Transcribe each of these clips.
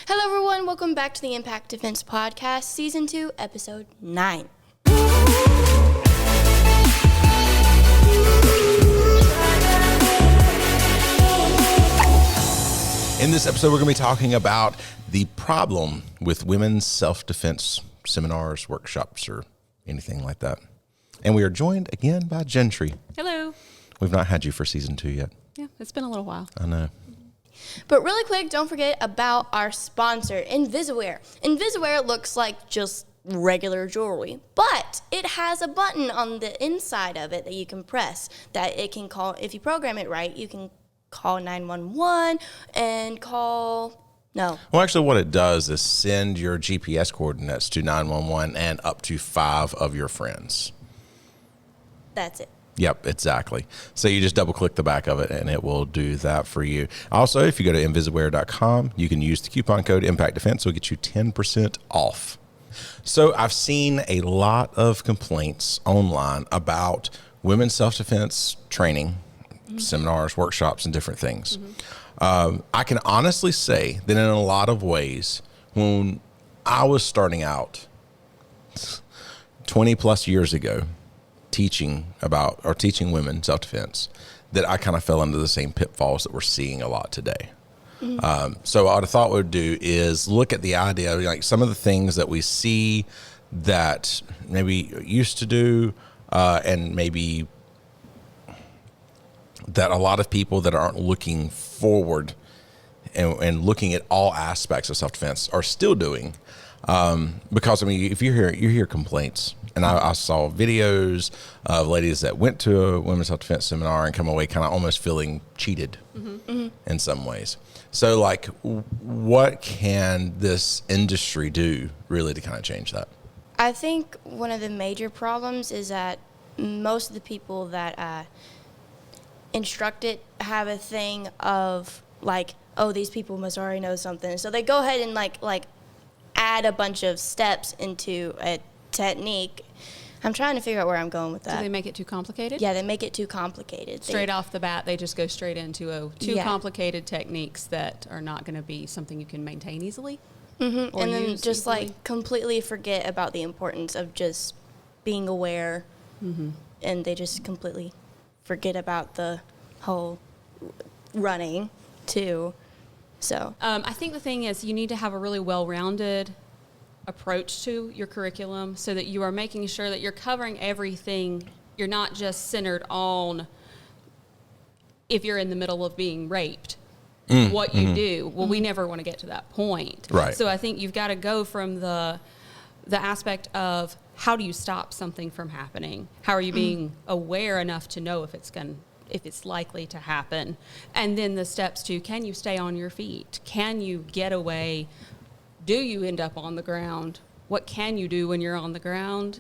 Hello, everyone. Welcome back to the Impact Defense Podcast, Season 2, Episode 9. In this episode, we're going to be talking about the problem with women's self-defense seminars, workshops, or anything like that. And we are joined again by Jentry. Hello. We've not had you for Season 2 yet. Yeah, it's been a little while. I know. But really quick, don't forget about our sponsor, Invisiwear. Invisiwear looks like just regular jewelry, but it has a button on the inside of it that you can press that it can call. If you program it right, you can call 911 and call. No. Well, actually, what it does is send your GPS coordinates to 911 and up to 5 of your friends. That's it. Yep, exactly. So you just double click the back of it and it will do that for you. Also, if you go to invisiwear.com, you can use the coupon code ImpactDefense. It'll get you 10% off. So I've seen a lot of complaints online about women's self-defense training, seminars, workshops, and different things. I can honestly say that in a lot of ways, when I was starting out 20 plus years ago, teaching women self-defense, that I kind of fell into the same pitfalls that we're seeing a lot today. So what I thought we'd do is look at the idea of like some of the things that we see that maybe used to do, and maybe that a lot of people that aren't looking forward and looking at all aspects of self-defense are still doing. Because I mean, if you hear complaints, and I saw videos of ladies that went to a women's self-defense seminar and come away kind of almost feeling cheated in some ways. So like, what can this industry do really to kind of change that? I think one of the major problems is that most of the people that instruct it have a thing of like, oh, these people must already know something. So they go ahead and like add a bunch of steps into a technique. I'm trying to figure out where I'm going with that. Do they make it too complicated? Yeah, they make it too complicated. Straight off the bat, they just go straight into too complicated techniques that are not going to be something you can maintain easily. And then just easily. like completely forget about the importance of just being aware, and they just completely forget about the whole running too. So I think the thing is you need to have a really well-rounded approach to your curriculum so that you are making sure that you're covering everything. You're not just centered on if you're in the middle of being raped, what you do. Well, we never want to get to that point. Right. So I think you've got to go from the aspect of how do you stop something from happening? How are you being aware enough to know if it's likely to happen? And then the steps to, can you stay on your feet? Can you get away? Do you end up on the ground? What can you do when you're on the ground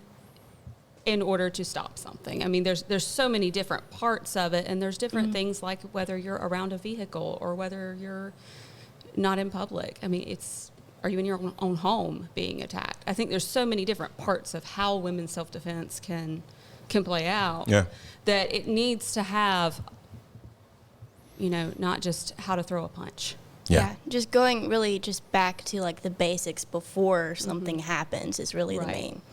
in order to stop something? I mean, there's so many different parts of it, and there's different things like whether you're around a vehicle or whether you're not in public. I mean, are you in your own home being attacked? I think there's so many different parts of how women's self-defense can play out that it needs to have, not just how to throw a punch. Yeah, just going really just back to like the basics before something happens is really the main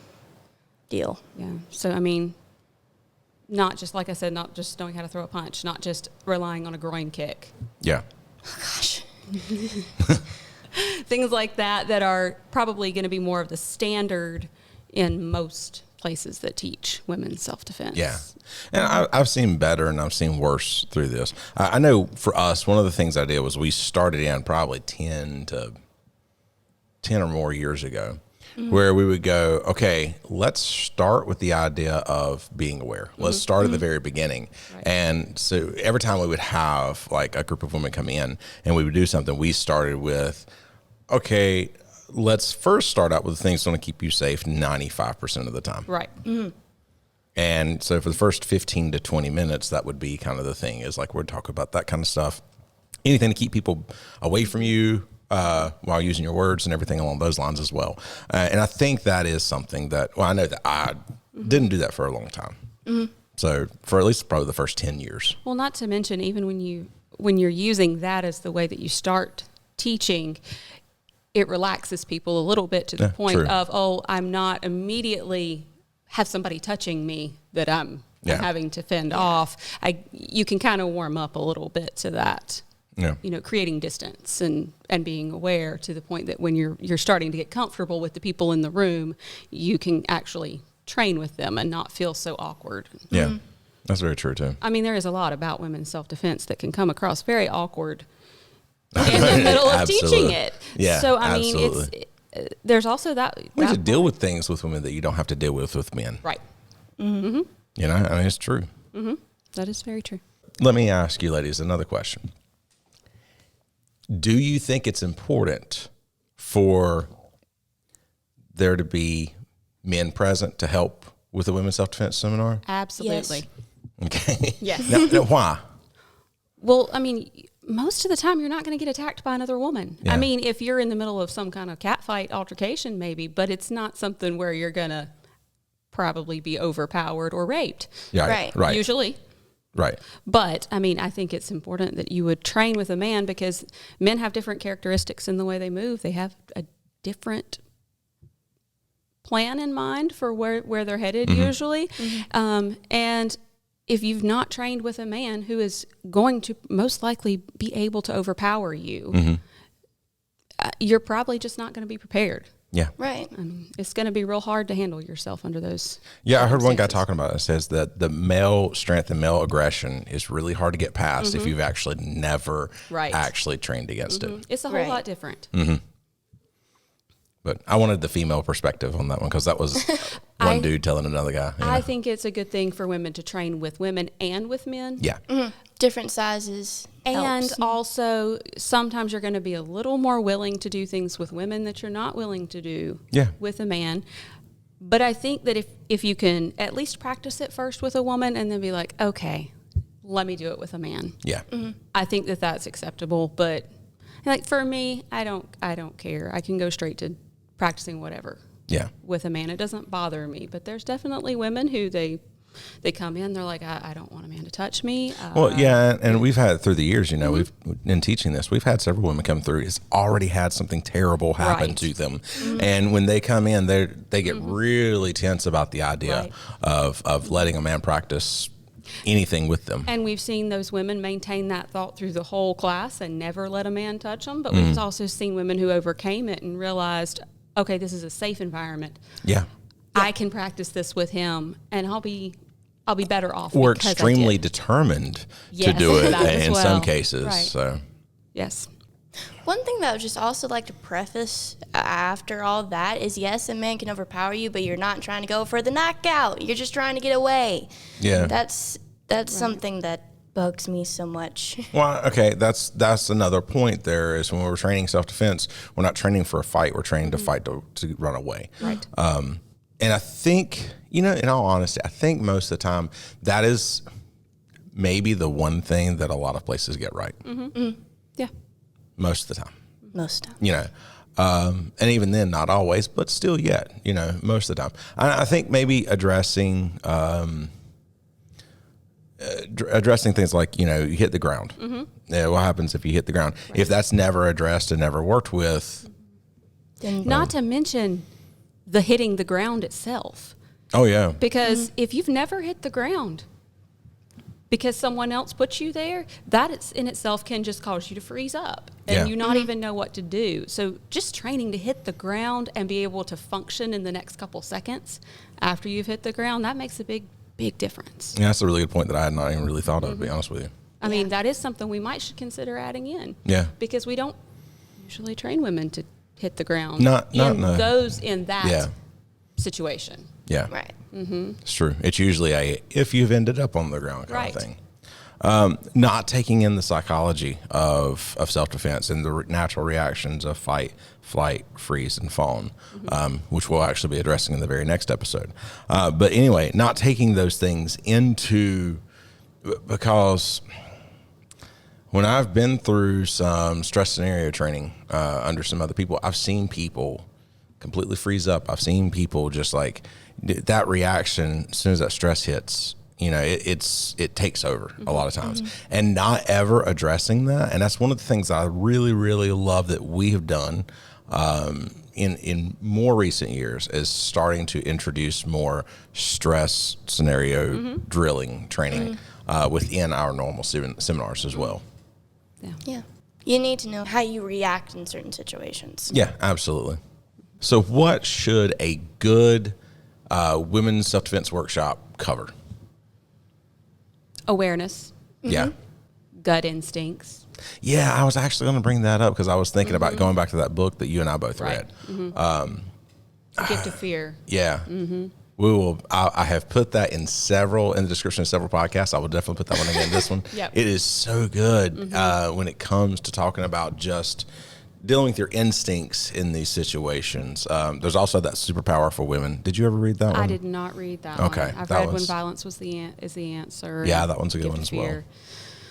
deal. Yeah. So, I mean, not just, like I said, not just knowing how to throw a punch, not just relying on a groin kick. Yeah. Oh, gosh. Things like that are probably going to be more of the standard in most places that teach women's self-defense. Yeah. And I've seen better and I've seen worse through this. I know for us, one of the things I did was we started in probably 10 or more years ago, where we would go, okay, let's start with the idea of being aware. Let's start at the very beginning. Right. And so every time we would have like a group of women come in and we would do something, we started with, okay, let's first start out with the things that are going to keep you safe 95% of the time. Right. And so for the first 15 to 20 minutes, that would be kind of the thing is like, we'd talk about that kind of stuff. Anything to keep people away from you while using your words and everything along those lines as well. And I think that is something that, well, I know that I didn't do that for a long time. So for at least probably the first 10 years. Well, not to mention, even when you're using that as the way that you start teaching, it relaxes people a little bit to the point true. of, oh, I'm not immediately have somebody touching me that I'm having to fend off. You can kind of warm up a little bit to that. Yeah. Creating distance and being aware to the point that when you're starting to get comfortable with the people in the room, you can actually train with them and not feel so awkward. Yeah. Mm-hmm. That's very true too. I mean, there is a lot about women's self-defense that can come across very awkward in the middle of teaching it. Yeah. So, I mean, there's also that. We have to deal with things with women that you don't have to deal with men. Right. Mm-hmm. I mean, it's true. Mm-hmm. That is very true. Let me ask you, ladies, another question. Do you think it's important for there to be men present to help with the women's self-defense seminar? Absolutely. Yes. Okay. Yes. Now, why? Well, I mean, most of the time you're not going to get attacked by another woman. Yeah. I mean, if you're in the middle of some kind of catfight altercation, maybe, but it's not something where you're going to probably be overpowered or raped. Yeah, right. Usually. Right. But, I mean, I think it's important that you would train with a man because men have different characteristics in the way they move. They have a different plan in mind for where they're headed usually. Mm-hmm. And if you've not trained with a man who is going to most likely be able to overpower you, you're probably just not going to be prepared. Yeah. Right. I mean, it's going to be real hard to handle yourself under those. Yeah, I heard one guy talking about it. It says that the male strength and male aggression is really hard to get past if you've actually never actually trained against it. It's a whole lot different. Mm-hmm. But I wanted the female perspective on that one because that was one dude telling another guy. I think it's a good thing for women to train with women and with men. Yeah. Mm-hmm. Different sizes. And helps. Also, sometimes you're going to be a little more willing to do things with women that you're not willing to do with a man. But I think that if you can at least practice it first with a woman and then be like, okay, let me do it with a man. Yeah. Mm-hmm. I think that that's acceptable. But like for me, I don't care. I can go straight to practicing whatever with a man. It doesn't bother me. But there's definitely women who they come in, they're like, I don't want a man to touch me. Well, yeah, and we've had through the years, we've in teaching this, we've had several women come through. It's already had something terrible happen to them, and when they come in, they get really tense about the idea of letting a man practice anything with them. And we've seen those women maintain that thought through the whole class and never let a man touch them. But we've also seen women who overcame it and realized, okay, this is a safe environment. Yeah. I can practice this with him, and I'll be better off. We're extremely determined to do it in some cases. Right. So, yes. One thing that I would just also like to preface after all that is, yes, a man can overpower you, but you're not trying to go for the knockout. You're just trying to get away. Yeah. That's something that bugs me so much. Well, okay, that's another point there is when we're training self-defense, we're not training for a fight. We're training to fight to run away. Right. And I think, in all honesty, I think most of the time that is maybe the one thing that a lot of places get right. Mm-hmm. Mm-hmm. Yeah. Most of the time. And even then, not always, but still yet, most of the time. I think maybe addressing things like, you hit the ground. Mm-hmm. Yeah, what happens if you hit the ground? Right. If that's never addressed and never worked with. Then not to mention the hitting the ground itself. Oh, yeah. Because if you've never hit the ground because someone else put you there, that in itself can just cause you to freeze up and you not even know what to do. So just training to hit the ground and be able to function in the next couple seconds after you've hit the ground, that makes a big difference. Yeah, that's a really good point that I had not even really thought of, to be honest with you. I mean, that is something we should consider adding in. Yeah. Because we don't usually train women to hit the ground in that situation. Yeah. Right. Mm-hmm. It's true. It's usually if you've ended up on the ground kind of thing. Not taking in the psychology of self-defense and the natural reactions of fight, flight, freeze, and fawn, which we'll actually be addressing in the very next episode. But anyway, not taking those things because when I've been through some stress scenario training under some other people, I've seen people completely freeze up. I've seen people just like that reaction as soon as that stress hits. It takes over a lot of times, and not ever addressing that. And that's one of the things I really, really love that we have done in more recent years is starting to introduce more stress scenario drilling training within our normal seminars as well. Yeah. You need to know how you react in certain situations. Yeah, absolutely. So what should a good women's self-defense workshop cover? Awareness, Yeah. gut instincts. Yeah, I was actually going to bring that up because I was thinking about going back to that book that you and I both read. The gift of fear. Yeah. We will. I have put that in the description of several podcasts. I will definitely put that one again. This one. Yep. It is so good when it comes to talking about just dealing with your instincts in these situations. There's also that Superpower for Women. Did you ever read that one? I did not read that Okay, one. I've that read one's- When Violence is the Answer. Yeah, and that one's a good Gift one of as well. Fear.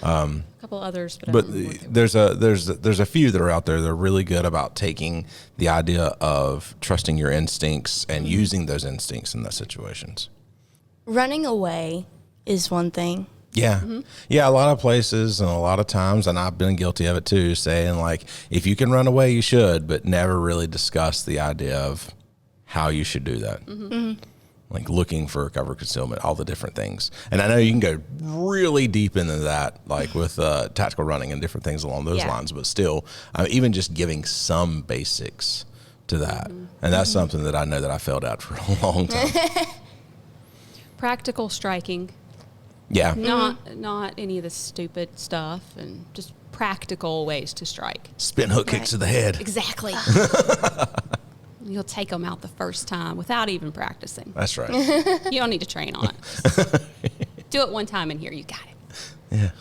A couple others, but I But don't remember what they were. there's a few that are out there that are really good about taking the idea of trusting your instincts and using those instincts in those situations. Running away is one thing. Yeah. Yeah, a lot of places and a lot of times, and I've been guilty of it too, saying like, if you can run away, you should, but never really discuss the idea of how you should do that. Like looking for cover concealment, all the different things. And I know you can go really deep into that, like with tactical running and different things along those lines, but still, even just giving some basics to that. And that's something that I know that I failed at for a long time. Practical striking. Yeah. Not any of the stupid stuff, and just practical ways to strike. Spin hook kicks to the head. Exactly. You'll take them out the first time without even practicing. That's right. You don't need to train on it. Do it one time in here. You got it. Yeah.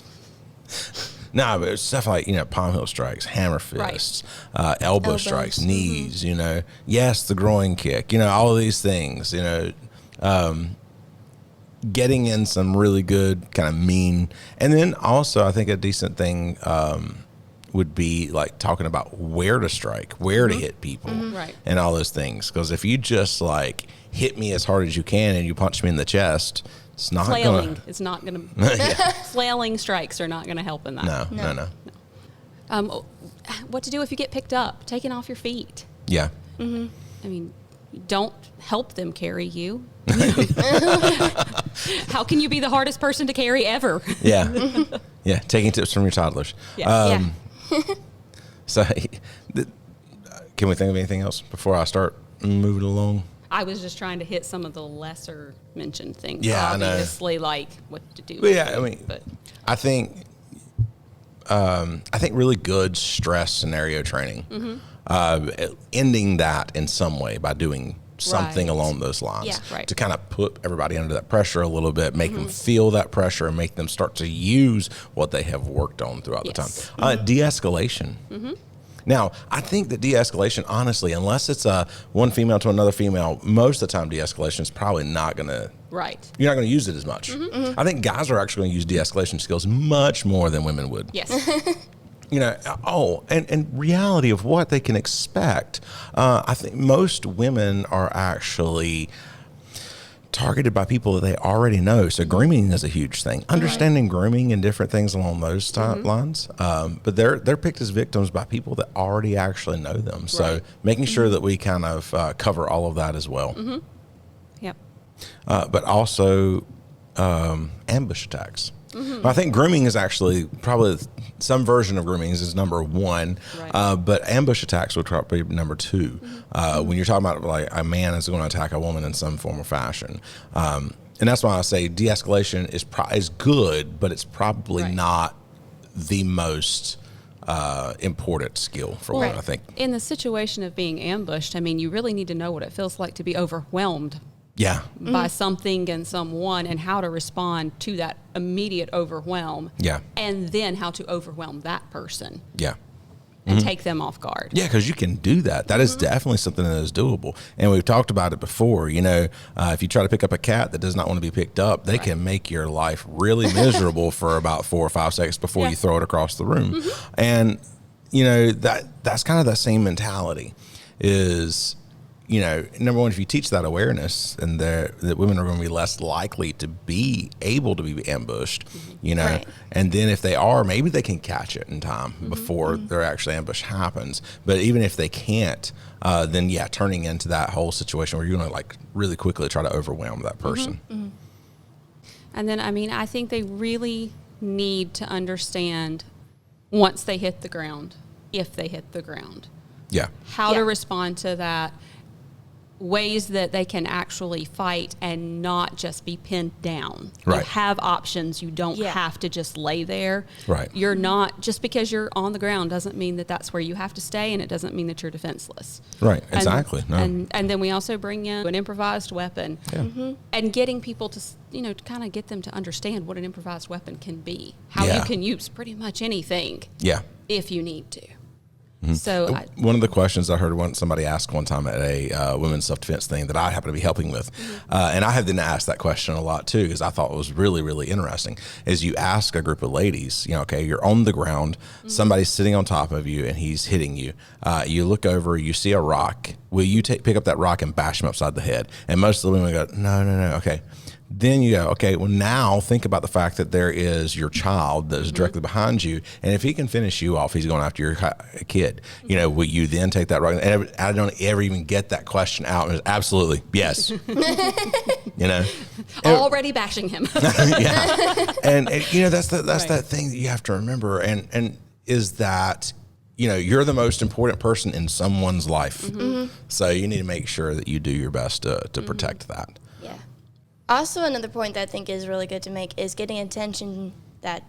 No, but it's stuff like, palm heel strikes, hammer fists, elbow strikes, knees, yes, the groin kick, all of these things, getting in some really good kind of mean. And then also I think a decent thing would be like talking about where to strike, where to hit people Right. and all those things. Because if you just like hit me as hard as you can and you punch me in the chest, it's not Flailing going to. is not going to. Flailing strikes are not going to help in that. No. What to do if you get picked up? Taken off your feet. Yeah. I mean, don't help them carry you. How can you be the hardest person to carry ever? Yeah. Yeah. Taking tips from your toddlers. Yeah. So, can we think of anything else before I start moving along? I was just trying to hit some of the lesser mentioned things. Yeah, I know. Obviously, like what to do. Well, yeah, I mean, but I think really good stress scenario training, ending that in some way by doing something Right. along those lines, Yeah, right. to kind of put everybody under that pressure a little bit, make them feel that pressure, and make them start to use what they have worked on throughout the Yes. time. De-escalation. Now, I think that de-escalation, honestly, unless it's one female to another female, most of the time de-escalation is probably not going to. right. You're not going to use it as much. I think guys are actually going to use de-escalation skills much more than women would. Yes. And reality of what they can expect. I think most women are actually targeted by people that they already know. So grooming is a huge thing. Understanding grooming and different things along those lines. But they're picked as victims by people that already actually know them. So Right. making sure that we kind of cover all of that as well. Yep. But also ambush attacks. I think grooming is actually probably some version of grooming is number one, Right. but ambush attacks would probably be number two. When you're talking about like a man is going to attack a woman in some form or fashion. And that's why I say de-escalation is good, but it's probably Right. not the most important skill for women, I think. In the situation of being ambushed, I mean, you really need to know what it feels like to be overwhelmed Yeah. by something and someone, and how to respond to that immediate overwhelm. Yeah. And then how to overwhelm that person Yeah. and take them off guard. Yeah, because you can do that. That is definitely something that is doable. And we've talked about it before. If you try to pick up a cat that does not want to be picked up, they can make your life really miserable for about 4 or 5 seconds before Yeah. you throw it across the room. And, that's kind of that same mentality is, number one, if you teach that awareness, and that women are going to be less likely to be able to be ambushed, Right. and then if they are, maybe they can catch it in time before their actual ambush happens. But even if they can't, then turning into that whole situation where you're going to like really quickly try to overwhelm that person. And then, I think they really need to understand once they hit the ground, if they hit the ground, how to respond to that, ways that they can actually fight and not just be pinned down. Right. You have options. You don't have to just lay there. Right. You're not, just because you're on the ground doesn't mean that that's where you have to stay, and it doesn't mean that you're defenseless. Right, exactly. And then we also bring in an improvised weapon, and getting people to, to kind of get them to understand what an improvised weapon can be, how you can use pretty much anything if you need to. So one of the questions I heard somebody ask one time at a women's self-defense thing that I happen to be helping with, and I have been asked that question a lot too, because I thought it was really, really interesting, is you ask a group of ladies, okay, you're on the ground, somebody's sitting on top of you and he's hitting you. You look over, you see a rock. Will you pick up that rock and bash him upside the head? And most of the women go, no, okay. Then you go, okay, well, now think about the fact that there is your child that is directly behind you. And if he can finish you off, he's going after your kid. Will you then take that rock? And I don't ever even get that question out. It's absolutely, yes. Already bashing him. And that's that thing that you have to remember. And is that, you're the most important person in someone's life. So you need to make sure that you do your best to protect that. Yeah. Also, another point that I think is really good to make is getting attention that,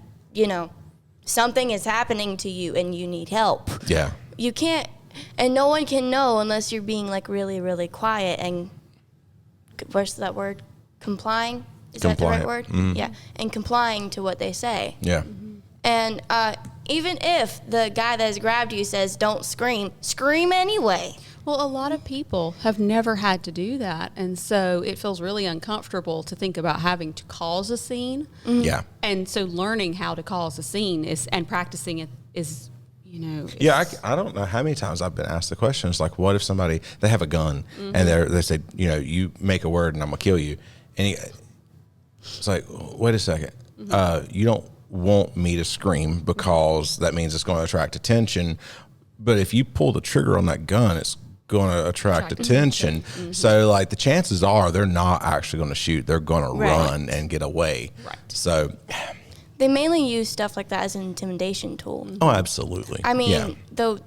something is happening to you and you need help. Yeah. You can't, and no one can know unless you're being like really, really quiet and, what's that word? Complying? Is that the right word? Yeah. And complying to what they say. Yeah. And even if the guy that has grabbed you says, don't scream anyway. Well, a lot of people have never had to do that, and so it feels really uncomfortable to think about having to cause a scene. Yeah. And so learning how to cause a scene and practicing it is, I don't know how many times I've been asked the question. It's like, what if they have a gun and they say, you make a word and I'm going to kill you. And it's like, wait a second. You don't want me to scream because that means it's going to attract attention. But if you pull the trigger on that gun, it's going to attract attention. So like the chances are they're not actually going to shoot. They're going to run and get away. Right. So they mainly use stuff like that as an intimidation tool. Oh, absolutely. I mean, the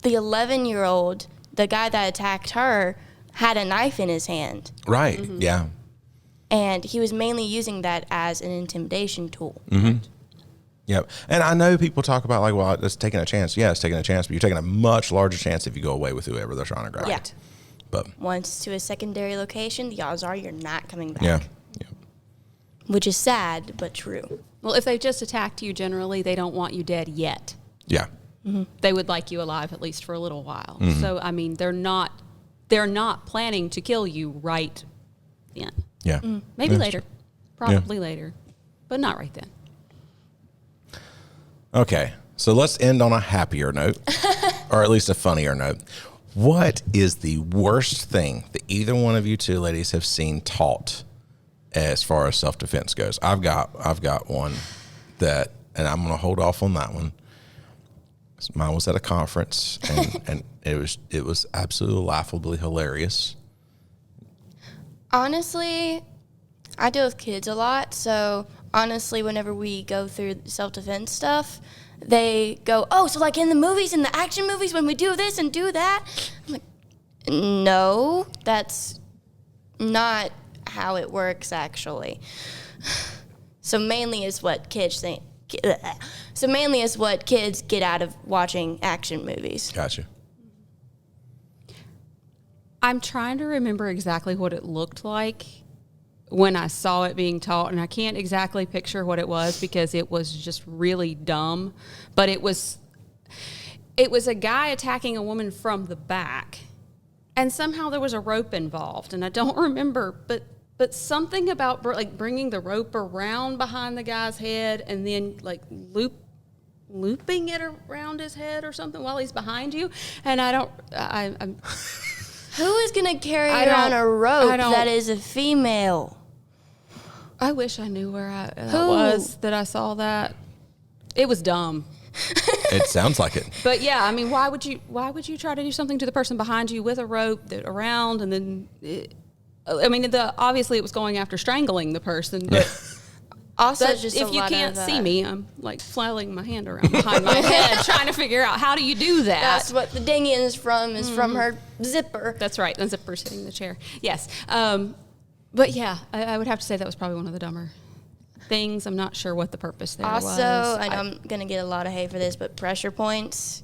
11-year-old, the guy that attacked her, had a knife in his hand. Right. Yeah. And he was mainly using that as an intimidation tool. Yep. And I know people talk about like, well, it's taking a chance. Yeah, it's taking a chance, but you're taking a much larger chance if you go away with whoever they're trying to grab. Yeah. But once to a secondary location, the odds are you're not coming back. Yeah. Which is sad, but true. Well, if they just attacked you, generally, they don't want you dead yet. Yeah. They would like you alive at least for a little while. So, I mean, they're not planning to kill you right then. Yeah. Maybe later. Probably later. But not right then. Okay, so let's end on a happier note, or at least a funnier note. What is the worst thing that either one of you two ladies have seen taught as far as self-defense goes? I've got one that, and I'm going to hold off on that one. Mine was at a conference, and it was absolutely laughably hilarious. Honestly, I deal with kids a lot, so honestly, whenever we go through self-defense stuff, they go, oh, so like in the movies, in the action movies, when we do this and do that? I'm like, no, that's not how it works, actually. So mainly is what kids think. So mainly is what kids get out of watching action movies. Gotcha. I'm trying to remember exactly what it looked like when I saw it being taught, and I can't exactly picture what it was because it was just really dumb. But it was a guy attacking a woman from the back, and somehow there was a rope involved, and I don't remember, but something about like bringing the rope around behind the guy's head and then like looping it around his head or something while he's behind you, and I'm Who is going to carry I around don't- a rope I don't- that is a female? I wish I knew where that Who? was that I saw that. It was dumb. It sounds like it. But yeah, I mean, why would you try to do something to the person behind you with a rope around and then? Obviously it was going after strangling the person, but Also, that, just if a you lot can't of, see me, I'm like flailing my hand around behind my head, trying to figure out how do you do that. That's what the dinghy is from. Is from her zipper. That's right. The zipper sitting in the chair. Yes. But yeah, I would have to say that was probably one of the dumber things. I'm not sure what the purpose there was. Also, I know I'm gonna get a lot of hate for this, but pressure points.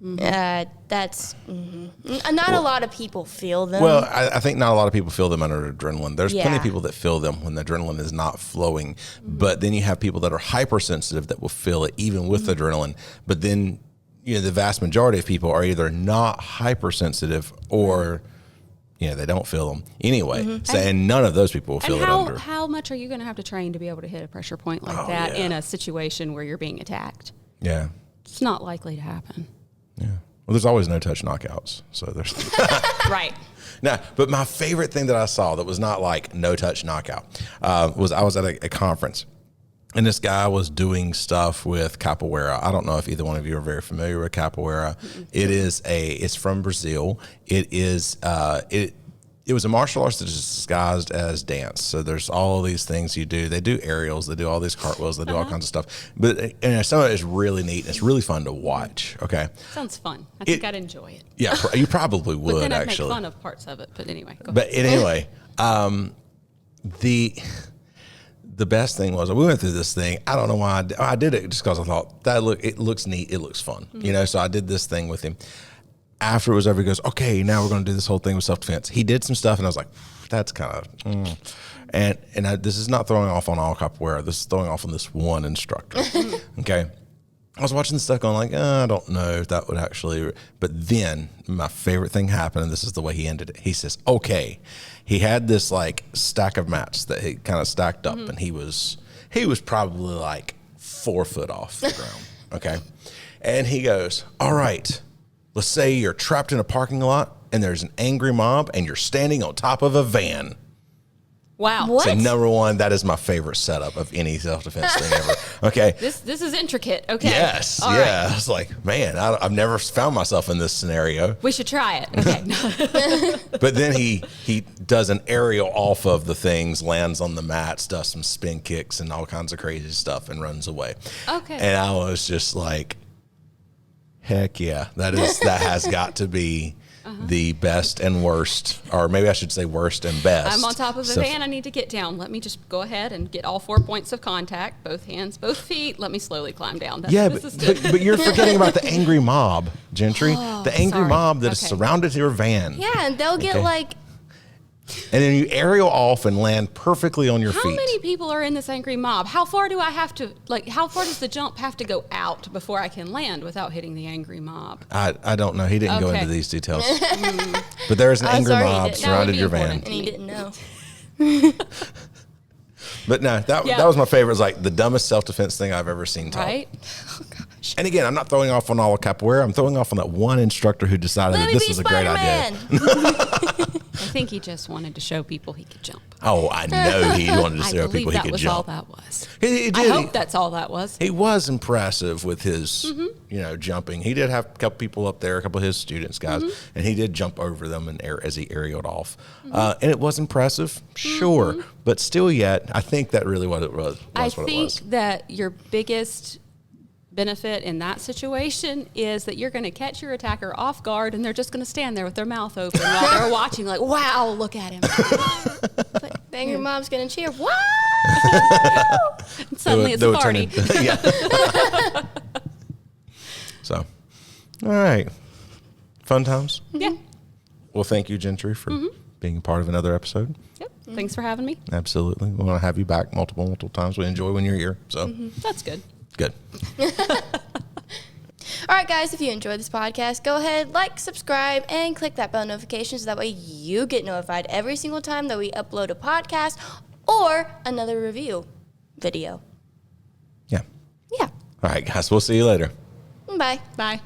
That's not a lot of people feel them. Well, I think not a lot of people feel them under adrenaline. There's plenty Yeah. of people that feel them when the adrenaline is not flowing. But then you have people that are hypersensitive that will feel it even with adrenaline. But then, the vast majority of people are either not hypersensitive or, they don't feel them anyway. So, and none of those people will feel And it under. how much are you going to have to train to be able to hit a pressure point like that in a situation where you're being attacked? Yeah. It's not likely to happen. Yeah. Well, there's always no touch knockouts. So there's. Right. No, but my favorite thing that I saw that was not like no touch knockout was I was at a conference, and this guy was doing stuff with capoeira. I don't know if either one of you are very familiar with capoeira. It's from Brazil. It was a martial arts that is disguised as dance. So there's all these things you do. They do aerials. They do all these cartwheels. They do all kinds of stuff. But some of it is really neat. It's really fun to watch. Okay. Sounds fun. I think I'd enjoy it. Yeah, you probably would But then I'd actually. make fun of parts of it. But anyway, go But ahead. anyway, the best thing was we went through this thing. I don't know why I did it just because I thought it looks neat. It looks fun, So I did this thing with him. After it was over, he goes, okay, now we're going to do this whole thing with self-defense. He did some stuff, and I was like, that's kind of, this is not throwing off on all capoeira. This is throwing off on this one instructor. Okay. I was watching this stuff going like, I don't know if that would actually, but then my favorite thing happened, and this is the way he ended it. He says, okay. He had this like stack of mats that he kind of stacked up, and he was probably like 4 foot off the ground. Okay. And he goes, all right, let's say you're trapped in a parking lot and there's an angry mob and you're standing on top of a van. Wow. What? So number one, that is my favorite setup of any self-defense thing ever. Okay. This is intricate. Okay. Yes. All yeah. right. I was like, man, I've never found myself in this scenario. We should try it. Okay. But then he does an aerial off of the things, lands on the mats, does some spin kicks and all kinds of crazy stuff and runs away. Okay. And I was just like, heck yeah, that has got to be the best and worst, or maybe I should say worst and best. I'm on top of the van. I need to get down. Let me just go ahead and get all 4 points of contact, both hands, both feet. Let me slowly climb down. But you're forgetting about the angry mob, Gentry. The angry sorry. mob that has Okay. surrounded your van. Yeah, and they'll get Okay. like And then you aerial off and land perfectly on your How feet. many people are in this angry mob? How far do I have to, how far does the jump have to go out before I can land without hitting the angry mob? I don't know. He didn't go Okay. into these details. But there's an I'm angry sorry, he mob didn't. surrounded your That would be van. important. and he didn't know. But no, that Yeah. was my favorite. It was like the dumbest self-defense thing I've ever seen taught. Right? And again, I'm not throwing off on all of capoeira. I'm throwing off on that one instructor who decided Let that me this be was a great idea. Spider-Man. I think he just wanted to show people he could jump. Oh, I know he wanted to I show believe people he that could was jump. all that was. He I did. hope that's all that was. He was impressive with his, jumping. He did have a couple people up there, a couple of his students, guys, and he did jump over them as he aerialed off. And it was impressive, sure, but still yet, I think that really what it was. I What it think was. that your biggest benefit in that situation is that you're going to catch your attacker off guard and they're just going to stand there with their mouth open while they're watching like, wow, look at him. The angry mom's gonna cheer. Wow! And suddenly it's a party. Yeah. So, all right. Fun times. Yeah. Well, thank you, Gentry, for being a part of another episode. Yep. Thanks for having me. Absolutely. We want to have you back multiple times. We enjoy when you're here. So, That's good. good. All right, guys, if you enjoyed this podcast, go ahead, like, subscribe, and click that bell notification so that way you get notified every single time that we upload a podcast or another review video. Yeah. Yeah. All right, guys. We'll see you later. Bye. Bye.